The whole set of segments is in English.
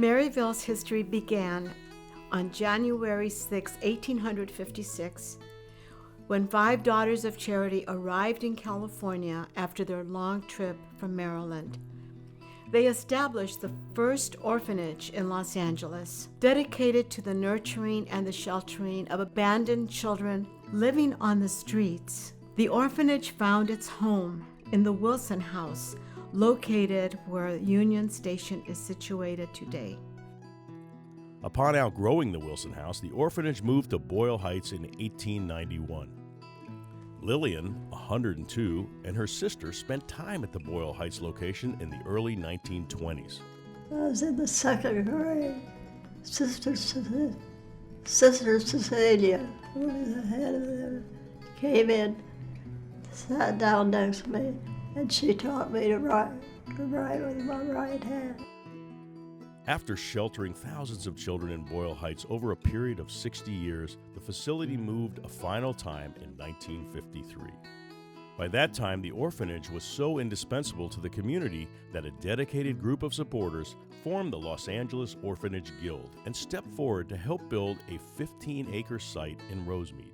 Maryvale's history began on January 6, 1856, when 5 Daughters of Charity arrived in California after their long trip from Maryland. They established the first orphanage in Los Angeles, dedicated to the nurturing and the sheltering of abandoned children living on the streets. The orphanage found its home in the Wilson House, located where Union Station is situated today. Upon outgrowing the Wilson House, the orphanage moved to Boyle Heights in 1891. Lillian, 102, and her sister spent time at the Boyle Heights location in the early 1920s. I was in the 2nd grade. Sister Cecilia, who was the head of them, came in, sat down next to me, and she taught me to write with my right hand. After sheltering thousands of children in Boyle Heights over a period of 60 years, the facility moved a final time in 1953. By that time, the orphanage was so indispensable to the community that a dedicated group of supporters formed the Los Angeles Orphanage Guild and stepped forward to help build a 15-acre site in Rosemead.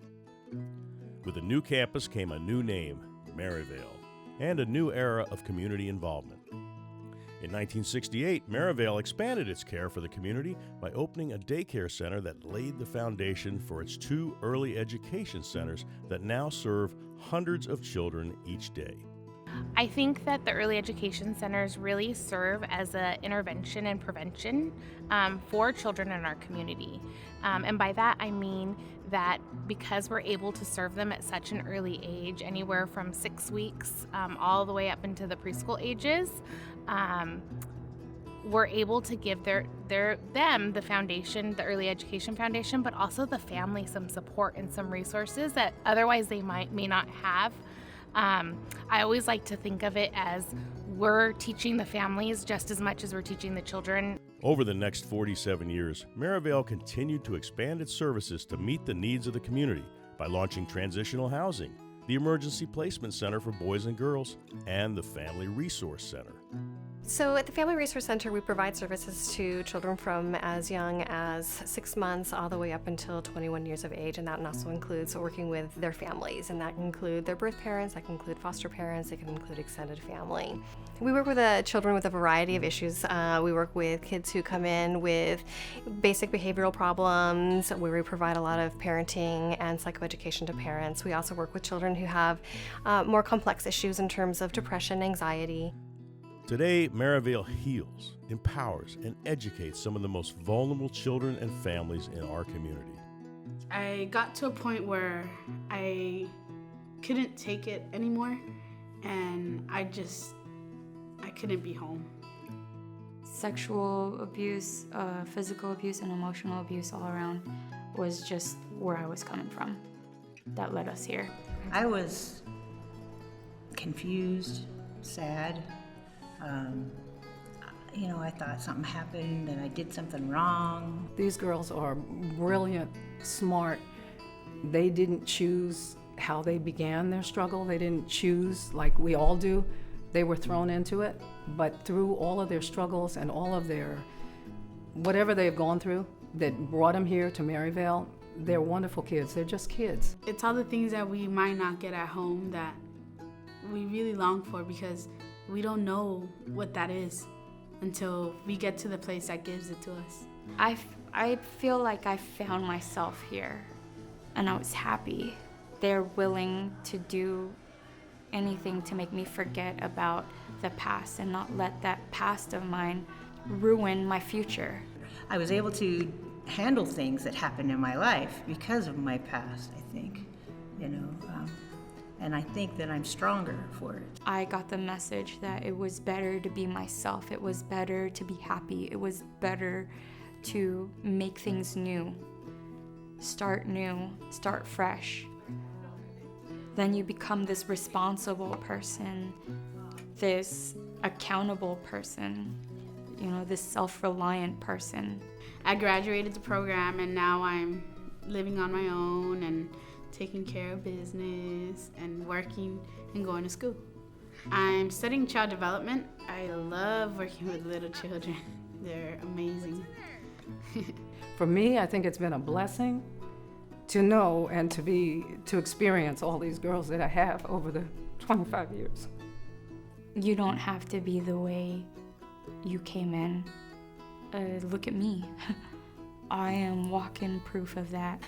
With a new campus came a new name, Maryvale, and a new era of community involvement. In 1968, Maryvale expanded its care for the community by opening a daycare center that laid the foundation for its 2 early education centers that now serve hundreds of children each day. I think that the early education centers really serve as an intervention and prevention for children in our community. And by that I mean that because we're able to serve them at such an early age, anywhere from 6 weeks all the way up into the preschool ages, we're able to give them the foundation, the early education foundation, but also the family some support and some resources that otherwise they may not have. I always like to think of it as we're teaching the families just as much as we're teaching the children. Over the next 47 years, Maryvale continued to expand its services to meet the needs of the community by launching transitional housing, the Emergency Placement Center for Boys and Girls, and the Family Resource Center. So at the Family Resource Center, we provide services to children from as young as 6 months all the way up until 21 years of age, and that also includes working with their families, and that can include their birth parents, that can include foster parents, it can include extended family. We work with children with a variety of issues. We work with kids who come in with basic behavioral problems, where we provide a lot of parenting and psychoeducation to parents. We also work with children who have more complex issues in terms of depression, anxiety. Today, Maryvale heals, empowers, and educates some of the most vulnerable children and families in our community. I got to a point where I couldn't take it anymore, and I couldn't be home. Sexual abuse, physical abuse, and emotional abuse all around was just where I was coming from. That led us here. I was confused, sad. I thought something happened and I did something wrong. These girls are brilliant, smart. They didn't choose how they began their struggle. They didn't choose like we all do. They were thrown into it. But through all of their struggles and all of their, whatever they've gone through that brought them here to Maryvale, they're wonderful kids. They're just kids. It's all the things that we might not get at home that we really long for, because we don't know what that is until we get to the place that gives it to us. I feel like I found myself here, and I was happy. They're willing to do anything to make me forget about the past and not let that past of mine ruin my future. I was able to handle things that happened in my life because of my past, I think, and I think that I'm stronger for it. I got the message that it was better to be myself. It was better to be happy. It was better to make things new, start fresh. Then you become this responsible person, this accountable person, this self-reliant person. I graduated the program, and now I'm living on my own and taking care of business and working and going to school. I'm studying child development. I love working with little children. They're amazing. For me, I think it's been a blessing to know and to experience all these girls that I have over the 25 years. You don't have to be the way you came in. Look at me. I am walking proof of that.